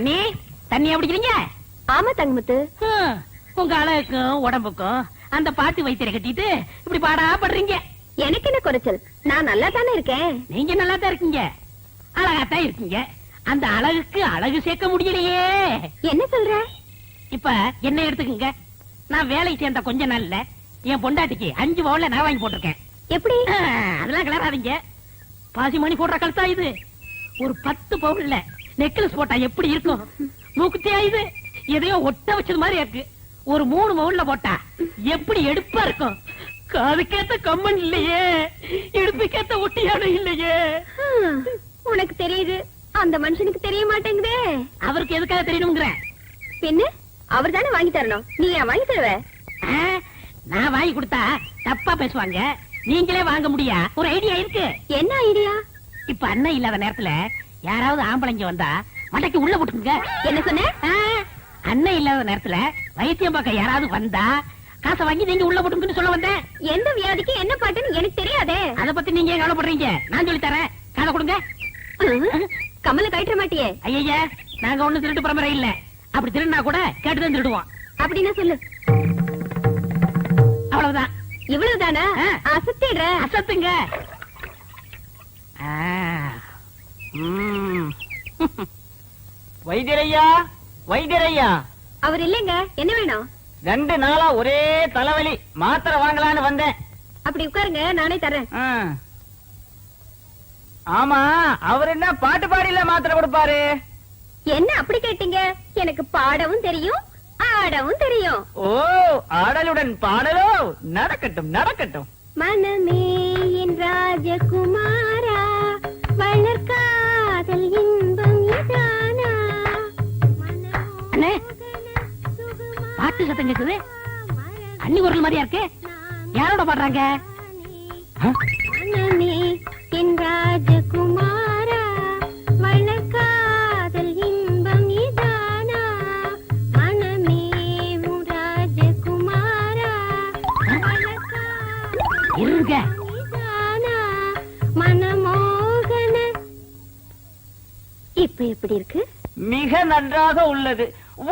நீ தண்ணியா பிடிக்கிறீங்க? ஆமா தங்கமுத்து. உங்க அழகுக்கும் உடம்புக்கும் அந்த பாட்டு வைத்தியரை கட்டிட்டு இப்படி பாடா படுறீங்க. எனக்கு என்ன குறைச்சல்? நான் நல்லா தானே இருக்கேன். நீங்க நல்லா தான் இருக்கீங்க, அழகாத்தான் இருக்கீங்க. அந்த அழகுக்கு அழகு சேர்க்க முடியலையே. என்ன சொல்ற? இப்ப என்ன எடுத்துக்கங்க. நான் வேலை சேர்ந்த கொஞ்ச நாள்ல என் பொண்டாட்டிக்கு 5 பவுன்ல நான் வாங்கி போட்டிருக்கேன். எப்படி? அதெல்லாம் கிளறாதீங்க. பாசி மணி போடுற கழுத்தா இது. ஒரு 10 பவுன்ல நெக்லஸ் போட்டா எப்படி இருக்கும்? மூக்குத்தியா இது எதையோ ஒட்ட வச்சது மாதிரி இருக்கு. ஒரு 3 பவுன்ல போட்டா எப்படி எடுப்பா இருக்கும்? காதுக்கேத்த கம்மன் இல்லையே, இடுப்புக்கேத்த ஒட்டியான இல்லையே. உனக்கு தெரியுது, அந்த மனுஷனுக்கு தெரிய மாட்டேங்குதே. அவருக்கு எதுக்காக தெரியணுங்கிற? பின்ன அவர் தானே வாங்கி தரணும். நீ ஏன் வாங்கி தருவ? நான் வாங்கி கொடுத்தா தப்பா பேசுவாங்க, நீங்களே வாங்க முடியா? ஒரு ஐடியா இருக்கு. என்ன ஐடியா? இப்ப அண்ணன் இல்லாத நேரத்துல யாராவது ஆம்பளைங்க வந்தா மண்டைக்கு உள்ள போட்டுங்க. என்ன சொன்ன? அண்ணன் இல்லாத நேரத்துல வைத்தியம் பார்க்க யாராவது வந்தா காசை வாங்கி நீங்க உள்ள போட்டுங்கன்னு சொல்ல வந்தேன். எந்த வியாதிக்கு என்ன பாட்டுன்னு எனக்கு தெரியாதே. அத பத்தி நீங்க ஏன் கவலைப்படுறீங்க? நான் சொல்லி தரேன், காதை கொடுங்க. கமல கழட்ட மாட்டியே? ஐயா, நாங்க ஒண்ணு திருட்டு பரம்பரை இல்ல. அப்படி திருடினா கூட கேட்டுதான் திருடுவோம். அப்படின்னா சொல்லு. அவ்வளவுதான். இவ்வளவுதானா? அசத்திடுற. அசத்துங்க. வைத்தியரையா, வைத்தியரையா. அவர் இல்லைங்க. என்ன வேணும்? 2 நாளா ஒரே தலைவலி, மாத்திரை வாங்கலான்னு வந்தேன். அப்படி உட்காருங்க, நானே தரேன். ஆமா, அவர் என்ன பாட்டு பாடியில மாத்திரை கொடுப்பாரு? என்ன அப்படி கேட்டீங்க? எனக்கு பாடவும் தெரியும், ஆடவும் தெரியும். ஓ, ஆடலுடன் பாடலோ? நடக்கட்டும் நடக்கட்டும். மனமே என் ராஜகுமாரா, வளர்காதல் இன்பம் இதானா? அண்ணே, பாட்டு சத்தம் கேக்குது. அண்ணி குரல் மாதிரியா இருக்கு. யாரோட பாடுறாங்க? மனமே என் ராஜகுமாரா, வளர்காதல் இன்பம் இதானா? மனமே உன் ராஜகுமாரா, இருங்க. மனமோகன. இப்ப எப்படி இருக்கு? மிக நன்றாக உள்ளது.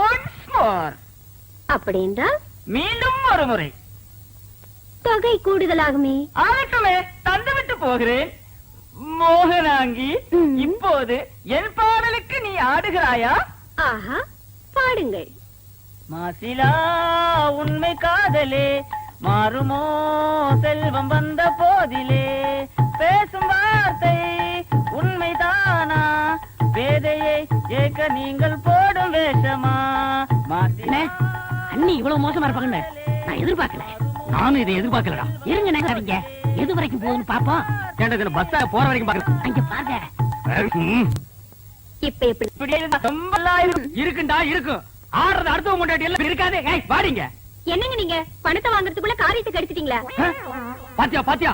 Once more. அப்படின்றா மீண்டும் ஒரு முறை. தொகை கூடுதலாகுமே. ஆகட்டுமே, தந்துவிட்டு போகிறேன். மோகனாங்கி, இப்போது என் பாடலுக்கு நீ ஆடுகிறாயா? ஆஹா, பாடுங்கள். மாசிலா உண்மை காதலே, மாறுமோ செல்வம் வந்த போதிலே, பேசும் வார்த்தை உண்மைதானா, வேதையை ஏக்க நீங்கள் போடும் வேஷமா? மாசிலா. அண்ணி இவ்வளவு மோசமா இருப்பாங்கன்னு நான் எதிர்பார்க்கல. நானும் இதை எதிர்பார்க்கலடா. இருங்க, நினைக்காதீங்க. எது வரைக்கும் போகுதுன்னு பாப்போம். ஏன்டா பஸ்ஸா போற வரைக்கும் பாக்குறேன். அங்க பாருங்க. இப்ப எப்படி? இருக்குண்டா இருக்கும். ஆடுறது அடுத்த முன்னாடி எல்லாம் இருக்காது. வாடிங்க. என்னங்க நீங்க பணத்தை வாங்குறதுக்குள்ள காரியத்தை கெடுத்துட்டீங்களா? பாத்தியா பாத்தியா,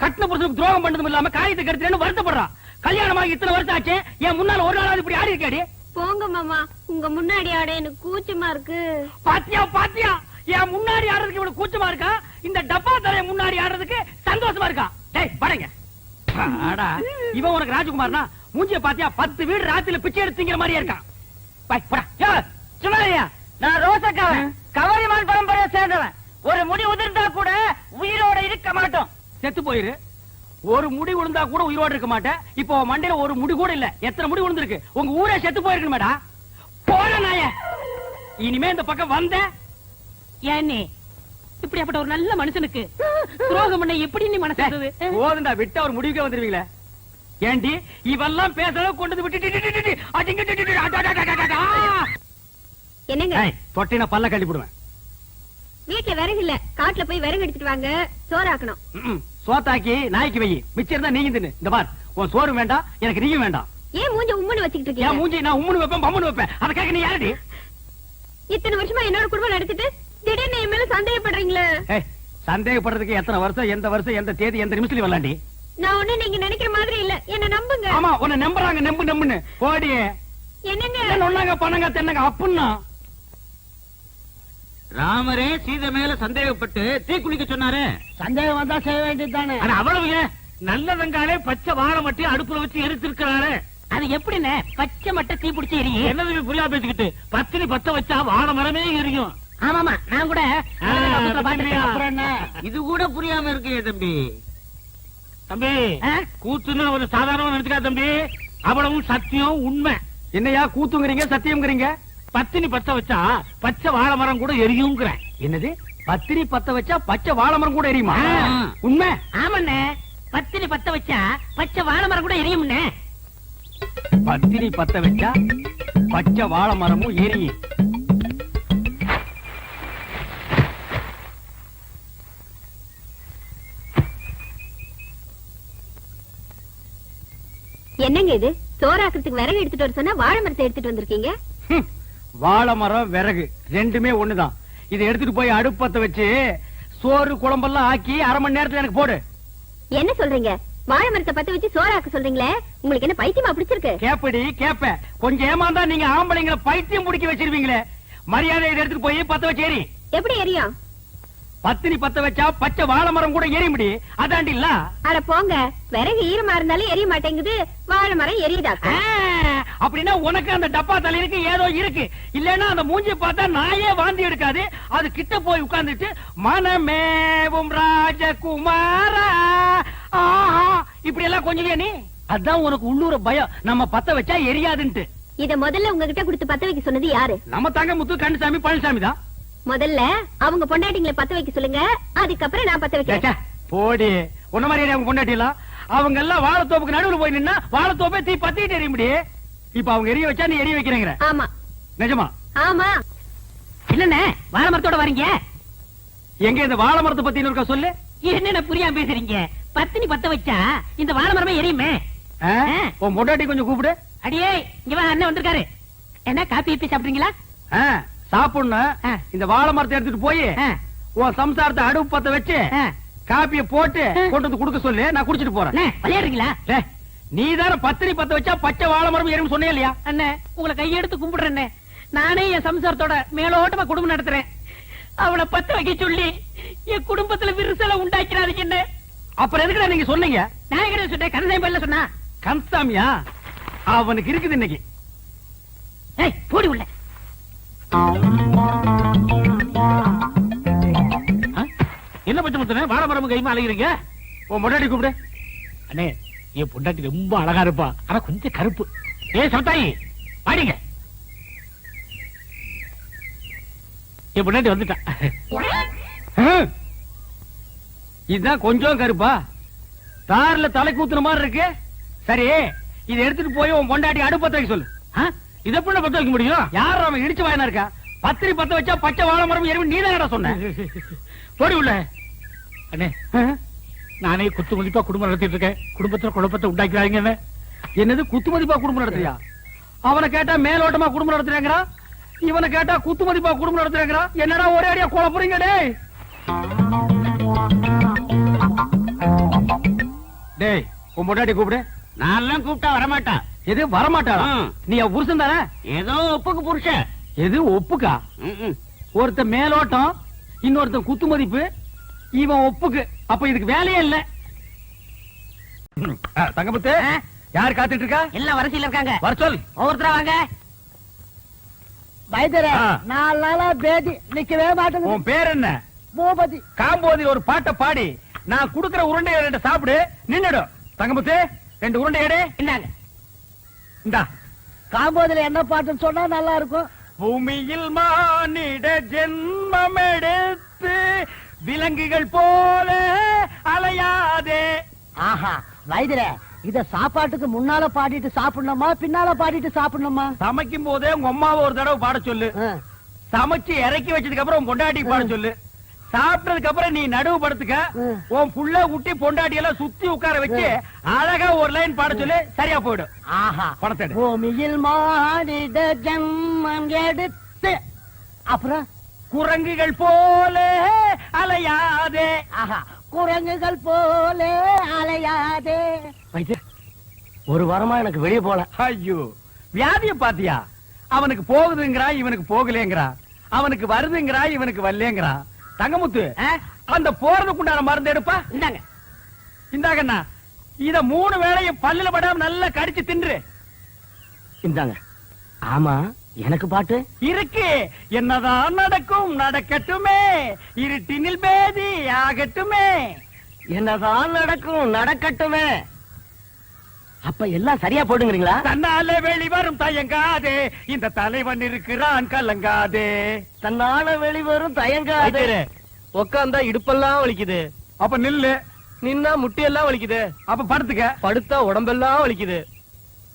கட்டின புருஷனுக்கு துரோகம் பண்ணதும் இல்லாம காரியத்தை கெடுத்துறேன்னு வருத்தப்படுறான். கல்யாணமாக இத்தனை வருஷம் ஆச்சு, என் முன்னால ஒரு நாளாவது இப்படி ஆடி இருக்காடி. போங்க மாமா, உங்க முன்னாடி ஆட எனக்கு கூச்சமா இருக்கு. பாத்தியா பாத்தியா, என் முன்னாடி ஆடுறதுக்கு இவ்வளவு கூச்சமா இருக்கா? இந்த டப்பா தரைய முன்னாடி ஆடுறதுக்கு சந்தோஷமா இருக்கா? டேய் பாருங்க. ஆடா, இவன் உனக்கு ராஜகுமார்னா மூஞ்சிய பாத்தியா 10 வீடு ராத்திரில பிச்சை எடுத்துங்கிற மாதிரியா இருக்கான். சும்மாரியா, நான் ரோசக்காவன், கவரிமான் பரம்பரையை சேர்ந்தவன். ஒரு முடி உதிர்ந்தா கூட உயிரோட இருக்க மாட்டோம். செத்து போயிரு. ஒரு முடி விழுந்தா கூட உயிரோடு இருக்க மாட்டேன். இப்போ மண்டையில ஒரு முடி கூட இல்ல. எத்தனை முடி விழுந்திருக்கு? உங்க ஊரே செத்து போயிருக்கு மேடா. போற நாய, இனிமே இந்த பக்கம் வந்த ஏன்னே இப்படிப்பட்ட ஒரு நல்ல மனுஷனுக்கு துரோகம் பண்ண எப்படி நீ மனசு? போதுண்டா, விட்டா ஒரு முடிவுக்கே வந்துருவீங்களே. ஏண்டி இவெல்லாம் பேசல கொண்டு விட்டு என்னங்க தொட்டின பல்ல கட்டி போடுவேன். வீட்டுல விறகு இல்ல, காட்டுல போய் விறகு எடுத்துட்டு வாங்க, சோறாக்கணும். சோத்தாக்கி நாய்க்கு வை, மிச்சம் இருந்தா நீங்க தின்னு. இந்த பார், உன் சோறு வேண்டாம், எனக்கு நீயும் வேண்டாம். ஏன் மூஞ்ச உம்முன்னு வச்சுக்கிட்டு இருக்கீங்க? மூஞ்சி நான் உம்முன்னு வைப்பேன், பம்முன்னு வைப்பேன். அதை கேட்க நீ யாரடி? இத்தனை வருஷமா என்னோட குடும்பம் நடத்திட்டு திடீர்னு என் மேல சந்தேகப்படுறீங்களே. சந்தேகப்படுறதுக்கு எத்தனை வருஷம், எந்த வருஷம், எந்த தேதி, எந்த நிமிஷத்துல வரலாண்டி? நான் ஒண்ணு நீங்க நினைக்கிற மாதிரி இல்ல, என்ன நம்புங்க. ஆமா, உன்னை நம்புறாங்க, நம்புன்னு போடி. என்னங்க ஒன்னாங்க பண்ணங்க தென்னங்க அப்புன்னா. ராமரே சீதை மேல சந்தேகப்பட்டு தீ குளிக்க சொன்னாரு. சந்தேகம் வந்தா செய்ய வேண்டியதுதானே. அவ்வளவு நல்ல வெங்காலே பச்சை வாழை மட்டி அடுப்புல வச்சு எரிச்சிருக்கிறாரு. அது எப்படின்னு பச்சை மட்டை தீ பிடிச்சி எரியும். என்னது புரியா பேசிக்கிட்டு பத்தினி பத்த வச்சா வாழை மரமே எரியும். ஆமாமா நான் கூட அப்புறம் என்ன? இது கூட புரியாம இருக்கு தம்பி. தம்பி ஆ? கூத்துன்னு ஒரு சாதாரணமா நினைச்சுக்கா தம்பி, அவ்வளவும் சத்தியம் உண்மை. என்னையா கூத்துங்கிறீங்க சத்தியம்ங்கிறீங்க? பத்தினி பத்த வச்சா பச்சை வாழை மரம் கூட எரியுங்கிறேன். என்னது பத்திரி பத்த வச்சா பச்சை வாழை மரம் கூட எரியுமா? ஆ. உண்மை. ஆமாண்ணே, பத்தினி பத்த வச்சா பச்சை வாழை மரம் கூட எரியும்ண்ணே. பத்திரி பத்த வச்சா பச்சை வாழை மரமும் எரியும். என்னங்க இது சோறாக்குறதுக்கு விறகு எடுத்துட்டு வர சொன்னா வாழை மரத்தை எடுத்துட்டு வந்திருக்கீங்க. ஹம். வாழை மரம் விறகு ரெண்டுமே ஒண்ணுதான். இதை எடுத்துட்டு போய் அடுப்பத்த வச்சு சோறு குழம்பெல்லாம் ஆக்கி அரை மணி நேரத்துல எனக்கு போடு. என்ன சொல்றீங்க? வாழை மரத்தை பத்த வச்சு சோறாக்க சொல்றீங்களே, உங்களுக்கு என்ன பைத்தியமா பிடிச்சிருக்கு? கேப்படி கேப்ப கொஞ்சம் ஏமாந்தா நீங்க ஆம்பளைங்களை பைத்தியம் பிடிக்க வச்சிருவீங்களே. மரியாதை இதை எடுத்துட்டு போய் பத்த வச்சு எரி. எப்படி எரியும்? பத்தினி பத்த வச்சா பச்சை வாழை மரம் கூட எரிய முடி. அதாண்டி இல்ல. அட போங்க, விறகு ஈரமா இருந்தாலும் எரிய மாட்டேங்குது, வாழை மரம் எரியுதாக்கா? அப்படின்னா உனக்கு அந்த டப்பா தலையிருக்கு ஏதோ இருக்கு. இல்லன்னா அந்த மூஞ்சி பார்த்தா நாயே வாந்தி எடுக்காது. அது கிட்ட போய் உட்கார்ந்துட்டு மனமேவும் ராஜகுமாரா ஆஹா இப்படி எல்லாம் கொஞ்சம் நீ. அதான் உனக்கு உள்ளூர பயம் நம்ம பத்த வச்சா எரியாதுன்ட்டு. இத முதல்ல உங்ககிட்ட கொடுத்து பத்த வைக்க சொன்னது யாரு? நம்ம தாங்க முத்து கண்ணுசாமி பழனிசாமி தான். முதல்ல அவங்க பொண்டாட்டிங்களை பத்த வைக்க சொல்லுங்க, அதுக்கப்புறம் நான் பத்த வைக்கிறேன். போடி உன்ன மாதிரி அவங்க பொண்டாட்டிலாம் அவங்க எல்லாம் வாழைத்தோப்புக்கு நடுவுல போய் நின்னா வாழைத்தோப்பே தீ பத்திட்டு எரிய முடியும். இப்ப அவங்க எரிய வச்சா நீ எரிய வைக்கிறேங்கிற? ஆமா. நிஜமா? ஆமா. என்னண்ணே வாழை மரத்தோட வரீங்க? எங்க இந்த வாழை மரத்தை பத்தி இருக்கா சொல்லு. என்னென்ன புரியாம பேசுறீங்க? பத்தினி பத்த வச்சா இந்த வாழை மரமே எரியுமே. ஆ? உன் பொண்டாட்டி கொஞ்சம் கூப்பிடு. அடியே இங்க வா, அண்ணன் வந்திருக்காரு. என்ன காப்பி இப்பி சாப்பிடுறீங்களா? ஆ, சாப்பிடணும். ஆ. இந்த வாழை மரத்தை எடுத்துட்டு போய் ஆ, உன் சம்சாரத்தை அடுப்பு பத்த வச்சு ஆ. காப்பிய போட்டு ஆ. கொண்டு வந்து கொடுக்க சொல்லு. நான் குடிச்சிட்டு போறேன். அண்ணே, விளையாடுறீங்களா? நீ தானே பத்தினி பத்த வச்சா பச்சை வாழை மரம் எரியும் சொன்னே இல்லையா? அண்ணே உங்களை கையெடுத்து கும்பிடுறேன்னே. நானே என் சம்சாரத்தோட மேலோட்டமா குடும்பம் நடத்துறேன். அவளை பத்த வைக்க சொல்லி என் குடும்பத்துல விரிசலை உண்டாக்கிறாதீங்க என்ன. அப்புறம் எதுக்குடா நீங்க சொன்னீங்க? நான் எங்க சொன்னேன்? கனசாமி பல்ல சொன்னா. கன்சாமியா? அவனுக்கு இருக்குது இன்னைக்கு. ஏய் போடி உள்ள. என்ன பச்சை முத்தனே வாழை மரம் கைமா அழைக்கிறீங்க? உன் பொண்டாட்டி கூப்பிடு. அண்ணே என் பொண்டாட்டி ரொம்ப அழகா இருப்பா, ஆனா கொஞ்சம் கருப்பு. ஏ சமத்தாயி பாடிங்க. என் பொண்டாட்டி வந்துட்டா. இதுதான் கொஞ்சம் கருப்பா? தார்ல தலை கூத்துன மாதிரி இருக்கு. சரி இதை எடுத்துட்டு போய் உன் பொண்டாட்டி அடுப்பத்த வைக்க சொல்லு. இதை எப்படி பத்த வைக்க முடியும்? யார் அவன் இடிச்சு வாயினா இருக்கா? பத்திரி பத்த வச்சா பச்சை வாழை மரம் எரியும். நீ தான் சொன்ன. போடி உள்ள. அண்ணே நானே குத்து மதிப்பா குடும்பம் நடத்திட்டு இருக்கேன், குடும்பத்துல குழப்பத்தை உண்டாக்கிறாங்க. என்னது குத்து மதிப்பா குடும்பம் நடத்துறியா? அவனை கேட்டா மேலோட்டமா குடும்பம் நடத்துறேங்கிறா, இவனை கேட்டா குத்து மதிப்பா குடும்பம் நடத்துறேங்கிறா. என்னடா ஒரே அடியா குழப்பறீங்க? டேய் உன் பொண்டாட்டி கூப்பிடு. நான் கூப்பிட்டா வரமாட்டா. எது வரமாட்டாளா? நீ புருஷன் தானே? ஏதோ ஒப்புக்கு புருஷன். எது ஒப்புக்கா? ஒருத்த மேலோட்டம், இன்னொருத்த குத்து மதிப்பு, இவன் ஒப்புக்கு. அப்ப இதுக்கு வேலையே இல்ல. தங்கமுத்து யார் காத்துட்டு இருக்கா? எல்லாம் வரிசையில இருக்காங்க. வர சொல். ஒவ்வொருத்தரா வாங்க. வைத்தியரே, ஆ. 4 நாளா பேதி நிக்கவே மாட்டேங்குது. உன் பேர் என்ன? பூபதி. காம்போதி ஒரு பாட்டை பாடி நான் குடுக்கிற உருண்டையை ரெண்டு சாப்பிடு, நின்னுடும். தங்கமுத்து 2 உருண்டை எடு. இந்தாங்க. இந்தா. காம்போதில என்ன பாட்டுன்னு சொன்னா நல்லா இருக்கும். பூமியில் மானிட ஜென்மம் எடுத்து விலங்குகள் போல அலையாதே. ஆஹா, வைத்தியரே, இத சாப்பாட்டுக்கு முன்னால பாடிட்டு சாப்பிடணுமா பின்னால பாடிட்டு சாப்பிடணுமா? சமைக்கும் போதே உங்க அம்மாவை ஒரு தடவை பாட சொல்லு. சமைச்சு இறக்கி வச்சதுக்கு அப்புறம் உன் பொண்டாட்டி பாட சொல்லு. சாப்பிட்டதுக்கு அப்புறம் நீ நடுவு படுத்துக்க. உன் புள்ள குட்டி பொண்டாட்டி எல்லாம் சுத்தி உட்கார வச்சு அழகா ஒரு லைன் பாட சொல்லு. சரியா போயிடும். ஆஹா, பணத்தை எடு. பூமியில் மானிட ஜென்மம் எடுத்து அப்புறம் குரங்குகள் போல அலையாதே. ஆஹா, குரங்குகள் போல அலையாதே. ஒரு வாரமா எனக்கு வெளியே போல. ஐயோ, வியாதிய பாத்தியா? அவனுக்கு போகுதுங்கிறா, இவனுக்கு போகலேங்கிறா. அவனுக்கு வருதுங்கிறா, இவனுக்கு வரலேங்கிறா. தங்கமுத்து அந்த போறதுக்குண்டான மருந்து எடுப்பா. இந்தாங்க. இந்தாங்கண்ணா, இத 3 வேளையும் பல்லுல படாம நல்லா கடிச்சு தின்று. இந்தாங்க. ஆமா, எனக்கு பாட்டு இருக்கு. என்னதான் நடக்கும் நடக்கட்டுமே, இருட்டினில் பேதி ஆகட்டுமே. என்னதான் நடக்கும் நடக்கட்டுமே. அப்ப எல்லாம் சரியா போடுங்கிறீங்களா? தன்னால வெளிவரும் தயங்காதே, இந்த தலைவன் இருக்கிறான் கலங்காதே. தன்னால வெளிவரும் தயங்காது. உக்காந்தா இடுப்பெல்லாம் வலிக்குது. அப்ப நில்லு. நின்னா முட்டியெல்லாம் வலிக்குது. அப்ப படுத்துக்க. படுத்தா உடம்பெல்லாம் வலிக்குது.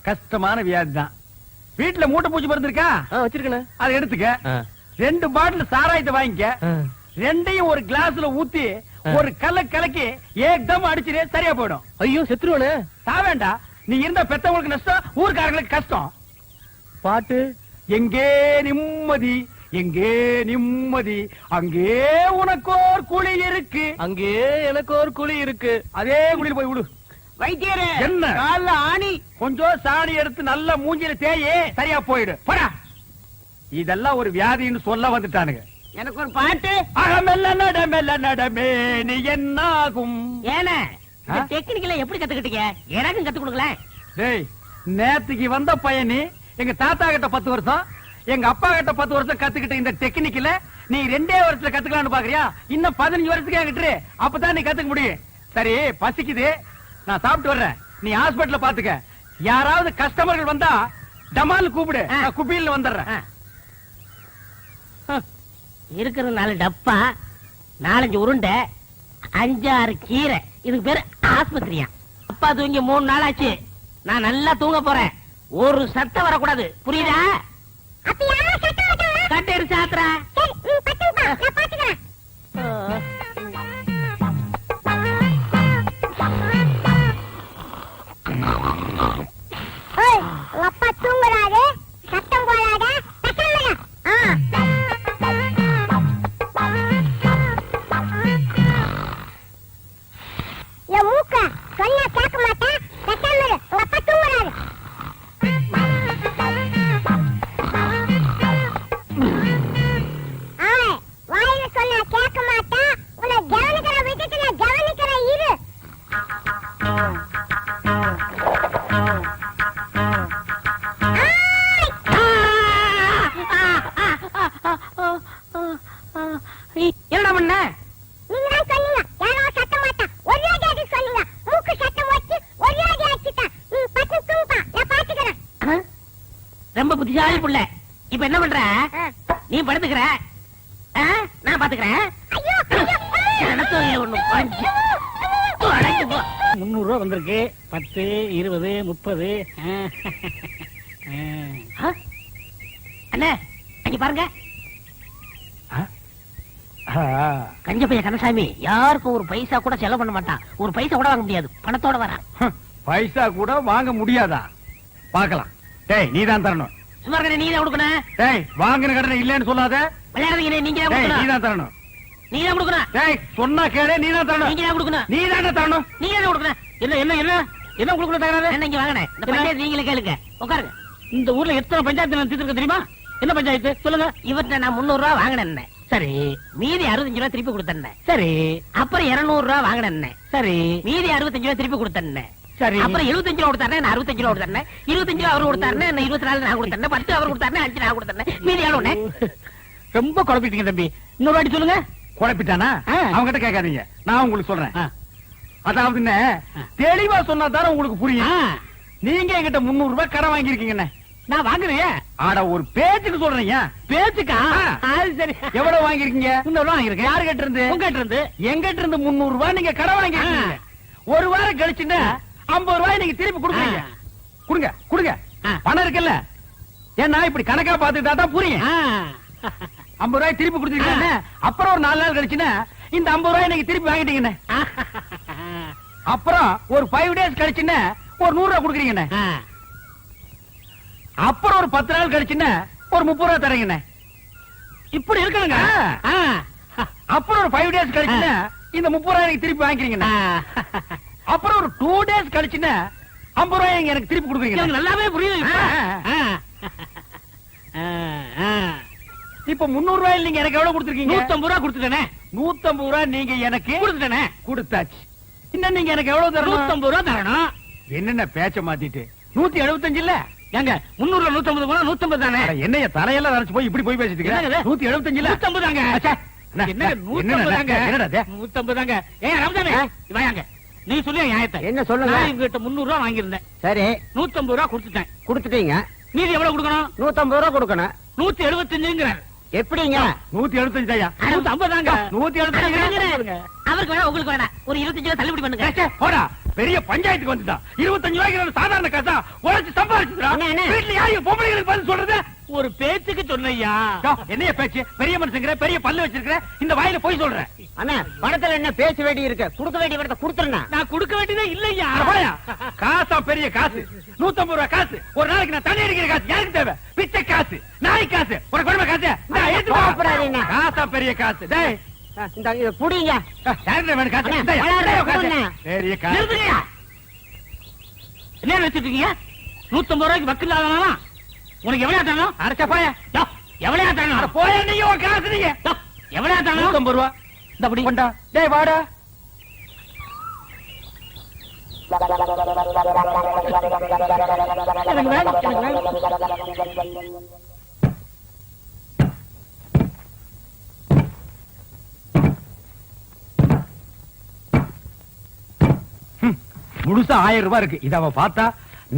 கஷ்டமான வியாதி தான். வீட்டுல மூட்டை பூச்சி மருந்து இருக்கா? வச்சிருக்கேன். அதை எடுத்துக்க. 2 பாட்டில் சாராயத்தை வாங்கிக்க. 2ஐயும் ஒரு கிளாஸ்ல ஊத்தி ஒரு கலக்கி ஏக்தம் அடிச்சிரு, சரியா போயிடும். ஐயோ செத்துருவானே. சாவேண்டா. நீ இருந்த பெத்தவங்களுக்கு நஷ்டம், ஊர்க்காரங்களுக்கு கஷ்டம். பாட்டு எங்கே நிம்மதி, எங்கே நிம்மதி, அங்கே உனக்கோர் குழி இருக்கு. அங்கே எனக்கு ஒரு குழி இருக்கு. அதே குழியில் போய் விடு. வைத்தியரே, என்ன? கால்ல ஆணி. கொஞ்சம் சாணி எடுத்து நல்ல மூஞ்சில தேயே, சரியா போயிடு. போடா. இதெல்லாம் ஒரு வியாதின்னு சொல்ல வந்துட்டானுங்க. எனக்கு ஒரு பாட்டு. அகமெல்ல நடமெல்ல நடமே நீ என்னாகும். ஏன்னா டெக்னிக்கல எப்படி கத்துக்கிட்டீங்க? எனக்கும் கத்து கொடுங்களேன். டேய், நேத்துக்கு வந்த பையனி எங்க தாத்தா கிட்ட 10 வருஷம், எங்க அப்பா கிட்ட 10 வருஷம் கத்துக்கிட்ட இந்த டெக்னிக்கல நீ 2 வருஷத்துல கத்துக்கலாம்னு பாக்குறியா? இன்னும் 15 வருஷத்துக்கு என்கிட்ட அப்பதான் நீ கத்துக்க முடியும். சரி, பசிக்குது, நான் சாப்பிட்டு வர்றேன். நீ ஹாஸ்பிடல்ல பாத்துக்க. யாராவது கஸ்டமர்கள் வந்தா டமால் கூப்பிடு, நான் குப்பியில் வந்துடுறேன். இருக்கிற 4 டப்பா, 4-5 உருண்டை, 5-6 கீரை. இதுக்கு பேரு ஆஸ்பத்திரியா? அப்பா தூங்கி 3 நாள் ஆச்சு. நான் நல்லா தூங்க போறேன். ஒரு சத்தம் வரக்கூடாது, புரியுதா? கட்டை எடுத்து சாத்துறா. அப்பா தூங்குறாரு, சத்தம் போடாத. மூக்க சொன்னா கேட்க மாட்டேன். உங்க அப்பா தூங்குறாரு. வாயில சொன்னா கேட்க மாட்டேன். உன்னை கவனிக்கிற விட்டுட்டு நான் கவனிக்கிறேன். இரு. என்னடா பண்ண? நீங்க தான் சொன்னீங்க யாரோ சத்த மாட்டான். ஒரே அடி சொன்னீங்க. மூக்கு சத்தம் வச்சு ஒரே அடி அடிச்சிட்டேன். பட்டு தூங்கப்பா, நான் பாத்துக்கிறேன். ரொம்ப புத்திசாலி புள்ள. இப்ப என்ன பண்ற? நீ படுத்துக்கிற, நான் பாத்துக்கிறேன். ஐயோ நடத்தவே ஒண்ணு பஞ்சு. 300 ரூபா வந்திருக்கு. 10, 20, 30. அண்ணே, அங்க பாருங்க. கஞ்ச பைய கந்தசாமி யாருக்கும் ஒரு பைசா கூட செலவு பண்ண மாட்டான். ஒரு பைசா கூட வாங்க முடியாது, பணத்தோட வரான். பைசா கூட வாங்க முடியாதா? பாக்கலாம். டேய், நீ தான் தரணும். சும்மா இருக்க, நீ தான் கொடுக்கணும். டேய், வாங்கின கடனை இல்லன்னு சொல்லாத. விளையாடுறீங்க, நீங்க தான் டேய், நீ கொடுக்கணும். தான் தரணும். நீ தான் கொடுக்கணும். டேய், சொன்னா கேளு, நீ தான் தரணும். நீங்க தான் கொடுக்கணும். நீ தான் தரணும். நீங்க தான் கொடுக்கணும். என்ன என்ன என்ன என்ன கொடுக்கணும் தகராறு? என்ன இங்க வாங்கினேன். இந்த பஞ்சாயத்து நீங்களே கேளுங்க, உட்காருங்க. இந்த ஊர்ல எத்தனை பஞ்சாயத்து தீர்த்துருக்க தெரியுமா? என்ன பஞ்சாயத்து சொல்லுங்க. இவர்கிட்ட நான் 300 ரூபா வாங்கினேன். சரி, மீதி 65 ரூபா திருப்பி கொடுத்தேன். சரி. அப்புறம் 200 ரூபா வாங்கினேன். சரி. மீதி 65 ரூபா திருப்பி கொடுத்தேன். சரி. அப்புறம் 75 ரூபா கொடுத்தாரு, நான் 65 ரூபா கொடுத்தேன். 25 ரூபா அவரு கொடுத்தாரு, நான் 24 நான் கொடுத்தேன். 10 அவர் கொடுத்தாரு, 5 நான் கொடுத்தேன். மீதி எவ்வளவு? ரொம்ப குழப்பிட்டீங்க தம்பி. இன்னொரு வாட்டி சொல்லுங்க. குழப்பிட்டானா? அவங்க கிட்ட கேட்காதீங்க, நான் உங்களுக்கு சொல்றேன். அதாவது தெளிவா சொன்னா தானே உங்களுக்கு புரியும். நீங்க என்கிட்ட 300 ரூபாய் கடன் வாங்கிருக்கீங்க. நான் வாங்குறேன். ஆட ஒரு பேச்சுக்கு சொல்றீங்க. பேச்சுக்கா? அது சரி. எவ்வளவு வாங்கிருக்கீங்க? 300 ரூபா வாங்கிருக்கேன். யாரு கிட்ட இருந்து? உங்ககிட்ட இருந்து. எங்கிட்ட இருந்து 300 ரூபாய் நீங்க கடன் வாங்கிருக்கீங்க. ஒரு வாரம் கழிச்சுன்னா 50 ரூபாய் நீங்க திருப்பி கொடுக்குறீங்க. கொடுங்க கொடுங்க, பணம் இருக்குல்ல. ஏன்னா இப்படி கணக்கா பாத்துக்கிட்டா தான் புரியும். 50 ரூபாய் திருப்பி கொடுத்துருக்கீங்க. அப்புறம் ஒரு 4 நாள் கழிச்சுன்னா இந்த 50 ரூபாய் நீங்க திருப்பி வாங்கிட்டீங்க. அப்புறம் ஒரு 5 டேஸ் கழிச்சுன்னா ஒரு 100 ரூபாய் கொடுக்குறீங்க. அப்புறம் ஒரு 10 நாள் கழிச்சுன்னா ஒரு 30 ரூபாய் தரீங்க. இப்படி இருக்கணுங்க. அப்புறம் ஒரு 5 டேஸ் கழிச்சுன்னா இந்த 30 ரூபாய் எனக்கு திருப்பி வாங்கிக்கிறீங்க. அப்புறம் ஒரு 2 டேஸ் கழிச்சுன்னா 50 ரூபாய் எனக்கு திருப்பி கொடுக்குறீங்க. நல்லாவே புரியுது. இப்ப 300 ரூபாயில் நீங்க எனக்கு எவ்வளவு கொடுத்துருக்கீங்க? 150 ரூபா கொடுத்துட்டேனே. 150 ரூபாய் நீங்க எனக்கு கொடுத்துட்டேனே. கொடுத்தாச்சு. இன்னும் நீங்க எனக்கு எவ்வளவு தரணும்? 150 ரூபா தரணும். என்னென்ன பேச்ச மாத்திட்டு 175 இல்ல ஏங்க 300 150 போனா 150 தானே என்னைய தலையெல்லாம் நரைச்சு போய் இப்படி போய் பேசிட்டு என்னங்க இது? 175 150 தாங்க என்னங்க 150 தாங்க என்னடா இது? 150 தாங்க ஏன் ரமதானே வாங்க நீ சொல்லு நியாயத்தை என்ன சொல்லுங்க நான் இவங்கிட்ட 300 ரூபாய் வாங்கியிருந்தேன் சரி 150 ரூபாய் கொடுத்துட்டேன் கொடுத்துட்டீங்க மீதி எவ்வளவு கொடுக்கணும் 150 ரூபா கொடுக்கணும் 175ங்கிறார் எப்படிங்க 175 தாயா 150 தாங்க 175 அவருக்கு வேணா உங்களுக்கு வேணா ஒரு 25 ரூபா தள்ளுபடி பண்ணுங்க போடா பெரிய பஞ்சாயத்துக்கு வந்துட்டான் 25 ரூபாய்க்கு சாதாரண காசா உழைச்சு சம்பாதிச்சுடா அண்ணா, அண்ணா. வீட்டுல யாரு பொம்பளைங்களுக்கு பதில் சொல்றது ஒரு பேச்சுக்கு சொன்னையா என்னைய பேச்சு பெரிய மனுஷங்கிற பெரிய பல்லு வச்சிருக்கிற இந்த வாயில போய் சொல்றேன் அண்ணா பணத்துல என்ன பேச வேண்டி இருக்கு கொடுக்க வேண்டிய பணத்தை கொடுத்துருண்ணா நான் கொடுக்க வேண்டியதே இல்லையா காசா பெரிய காசு 150 ரூபாய் காசு ஒரு நாளைக்கு நான் தண்ணி அடிக்கிற காசு யாருக்கு தேவை பிச்சை காசு நாய் காசு உனக்கு கொடுமை காசு இந்தா, எடுத்து வா. கோவப்படாதீங்க. காசா பெரிய காசு டேய் இந்த இதை புடிங்க யாருக்கு வேணும் காசு அண்ணா, இந்தாயா, வளர்ற இந்தாயா காசு. கொடுண்ணா. பெரிய காசு நிறுத்துங்கய்யா. என்ன வச்சிட்டு இருக்கீங்க 150 ரூபாய்க்கு வக்கு இல்லாதனால உனக்கு எவ்வளவு தரணும் அரைச்சா போயா எவ்வளவு தரணும் போயா நீங்க உன் காசு நீங்க எவ்வளவு தரணும் 150 ரூபா இந்த அப்படி கொண்டா டேய் வாடா எனக்கு வேணும், எனக்கு வேணும். முழுசா 1000 ரூபாய் இருக்கு இத அவ பார்த்தா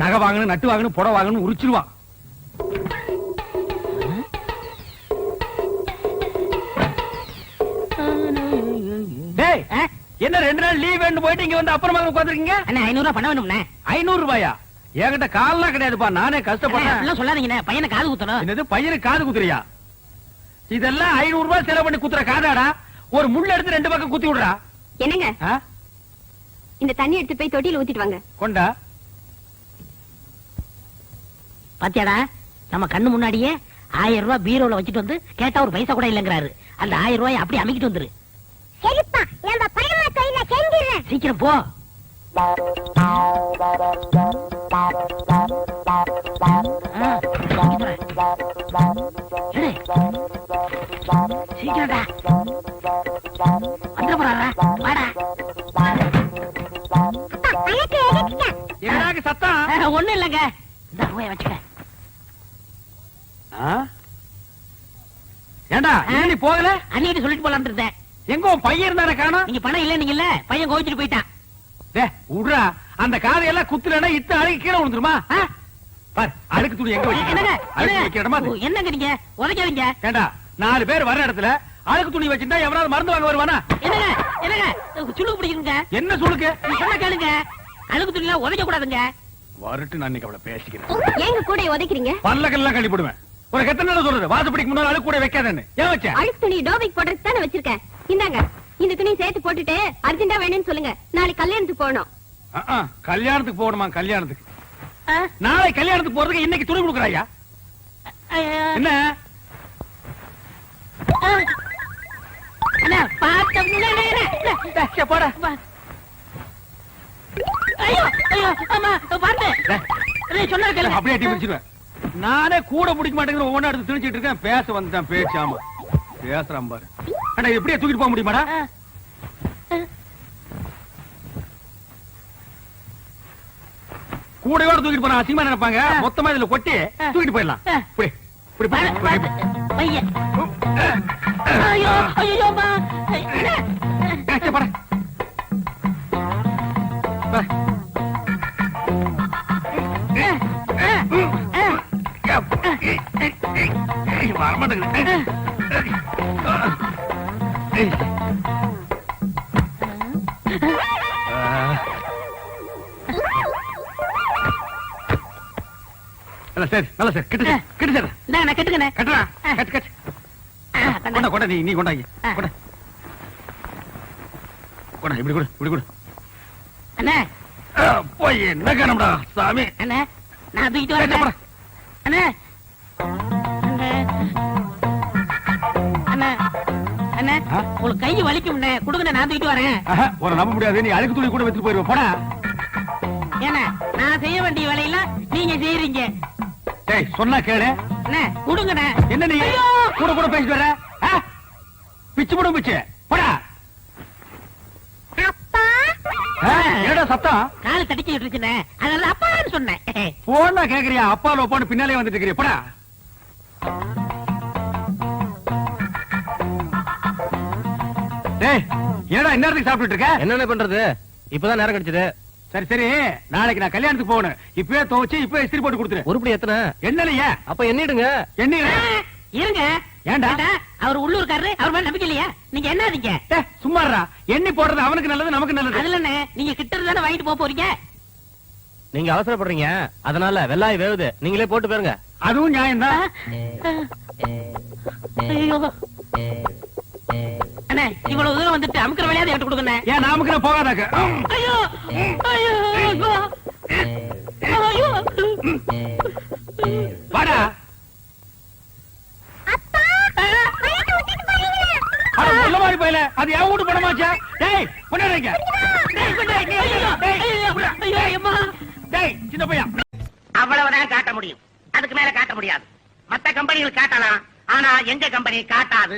நகை வாங்கணும் நட்டு வாங்கணும் புடவை வாங்கணும் உரிச்சிருவான் டேய் என்ன 2 நாள் லீவ் வேணும் போயிட்டு இங்க வந்து அப்புறமா உட்கார்ந்திருக்கீங்க அண்ணா 500 ரூபா பண்ண வேணும்ண்ணே 500 ரூபாயா என்கிட்ட கால்லாம் கிடையாதுப்பா நானே கஷ்டப்பட்டேன் அப்படிலாம் சொல்லாதீங்கண்ணே பையனை காது குத்தணும் என்னது பையனுக்கு காது குத்துறியா இதெல்லாம் 500 ரூபாய் செலவு பண்ணி குத்துற காதாடா ஒரு முள்ள எடுத்து 2 பக்கம் குத்தி விடுறா என்னங்க ஆ? இந்த தண்ணி எடுத்து போய் தொட்டியில ஊத்திட்டு வாங்க கொண்டா பாத்தியாடா நம்ம கண்ணு முன்னாடியே 1000 ரூபாய் பீரோல வச்சுட்டு வந்து கேட்டா ஒரு பைசா கூட இல்லங்கிறாரு அந்த 1000 ரூபாய் அப்படியே அமைக்கிட்டு வந்துரு சரிப்பா நம்ம பரமா தொழில செஞ்சிடுறேன் சீக்கிரம் போ சீக்கிரம்டா வந்துட போறாரா வாடா அண்ணாக்கு எதிர்த்துட்டேன் என்னடாக்கு சத்தம் ஒண்ணும் இல்லங்க இந்த ரூபாய் வச்சுக்க ஆ? ஏண்டா ஏன் நீ போகல அன்னிட்டு சொல்லிட்டு போலான்னு இருந்தேன் எங்க உன் பையன் இருந்தானே காணோம் நீங்க பணம் இல்ல நீங்கல்ல பையன் கோவிச்சுட்டு போயிட்டான் டேய் விடுறா அந்த காதையெல்லாம் குத்துலனா இத்த அழுக்கு கீழே விழுந்துருமா ஆ? பார் அழுக்கு துணி எங்க என்னங்க வைக்க அழுக்கு வைக்க இடமா அது? என்னங்க நீங்க உதைக்காதீங்க ஏண்டா 4 பேர் வர இடத்துல அழுக்கு துணி வச்சிருந்தா எவனாவது மருந்து வாங்க வருவானா என்னங்க என்னங்க சுளுக்கு பிடிக்குங்க என்ன சொல்லுக்கு நீ சொன்ன கேளுங்க அழுகு துணிலாம் உதைக்க கூடாதுங்க வரட்டு நான் இன்னைக்கு அவளை பேசிக்கிறேன் ஏங்க கூட உதைக்கிறீங்க பல்லக்கெல்லாம் கழிப்பிடுவேன் உனக்கு எத்தனை நேரம் சொல்றது வாசப்படிக்கு முன்னால அழுக்கு கூட வைக்காதேன்னு ஏன் வச்ச அழுக்கு துணி டோபிக் போடுறதுக்கு தானே வச்சிருக்கேன் இந்தாங்க இந்த துணி சேர்த்து போட்டுட்டு அர்ஜென்டா வேணும்னு சொல்லுங்க நாளைக்கு கல்யாணத்துக்கு போகணும் கல்யாணத்துக்கு போகணுமா கல்யாணத்துக்கு ஆ? நாளை கல்யாணத்துக்கு போறதுக்கு இன்னைக்கு துணி கொடுக்குறாயா என்ன அண்ணா போடா ஐயோ ஐயோ அம்மா பாருங்க சொன்னா கேளுங்க அப்படியே அடி பிடிச்சிருவேன் நானே கூட பிடிக்க மாட்டேங்கிற ஒவ்வொன்றா எடுத்து திணிச்சிட்டு இருக்கேன் பேச வந்துட்டான் பேச்சு ஆமா பேசுறான் பாரு அண்ணா இது எப்படியே தூக்கிட்டு போக முடியுமாடா கூடையோட தூக்கிட்டு போனா அசிங்கமா நினைப்பாங்க மொத்தமா இதுல கொட்டி தூக்கிட்டு போயிடலாம் இப்படி இப்படி பையன் ஐயோ ஐயோ அம்மா போட சரி நல்ல சார் கிட்ட கிட்ட சார் நான் கட்டுக்கண்ணே கட்டுறா கட்டு கட்டு கொண்டா கொண்டா நீ கொண்டாங்க கொண்டா கொண்டா இப்படி கொடு இப்படி கொடு அண்ணே போய் என்ன காணம்டா சாமி அண்ணே நான் தூக்கிட்டு வரேன் அண்ணே அண்ணே அண்ணே உங்களுக்கு கை வலிக்கும்ண்ணே கொடுங்க நான் தூக்கிட்டு வரேன் ஒரு நம்ப முடியாது நீ அழுக்கு துணி கூட வச்சுட்டு போயிருவ போடா ஏன்னா நான் செய்ய வேண்டிய வேலையெல்லாம் நீங்க செய்யறீங்க டேய் சொன்னா கேளு அண்ணே கொடுங்கண்ணே என்ன நீ கூட கூட பேசிட்டு வர பிச்சு போடும் பிச்சு போடா அப்பா என்னடா சத்தம்? காலை தடிக்கிட்டு இருந்துச்சுனே அதனால அப்பான்னு சொன்னேன். போனா கேக்குறியா? அப்பால ஒப்பான்னு பின்னாலே வந்துட்டு இருக்கிறியா? போடா. டேய், என்னடா இந்நேரத்துக்கு சாப்பிட்டுட்டு இருக்க? என்னென்ன பண்றது? இப்பதான் நேரம் கிடைச்சது. சரி சரி, நாளைக்கு நான் கல்யாணத்துக்கு போகணும். இப்பவே துவைச்சு இப்பவே இஸ்திரி போட்டு கொடுத்துரு. உருப்படி எத்தனை? என்னலையா? அப்ப எண்ணிடுங்க. என்ன இருங்க. ஏண்டா? அவர் உள்ளூர்காரரு, அவர் மேல நம்பிக்கை இல்லையா? நீங்க என்னதீங்க? சும்மாறா, எண்ணி போடுறது அவனுக்கு நல்லது நமக்கு நல்லது. அதுல என்ன, நீங்க கிட்ட இருந்தானே வாங்கிட்டு போக போறீங்க. நீங்க அவசரப்படுறீங்க, அதனால வெள்ளாய் வேவுது, நீங்களே போட்டு போயிருங்க. அதுவும் நியாயம்தான். ஐயோ அண்ணே, இவ்வளவு தூரம் வந்துட்டு அமுக்கிற வேலையாவது எடுத்து கொடுங்க. ஏன் நாமுக்கு போகாதாக்க? ஐயோ ஐயோ ஐயோ வாடா. அப்பா பழத்தை விட்டுட்டு போறீங்களா? அட முள்ள மாதிரி போயில, அது என் வீட்டு பணமாச்சா? டேய் பொண்ணாங்க. டேய் சின்ன பையன். அவ்வளவுதான் காட்ட முடியும், அதுக்கு மேல காட்ட முடியாது. மத்த கம்பெனிகள் காட்டலாம், ஆனா எங்க கம்பெனி காட்டாது.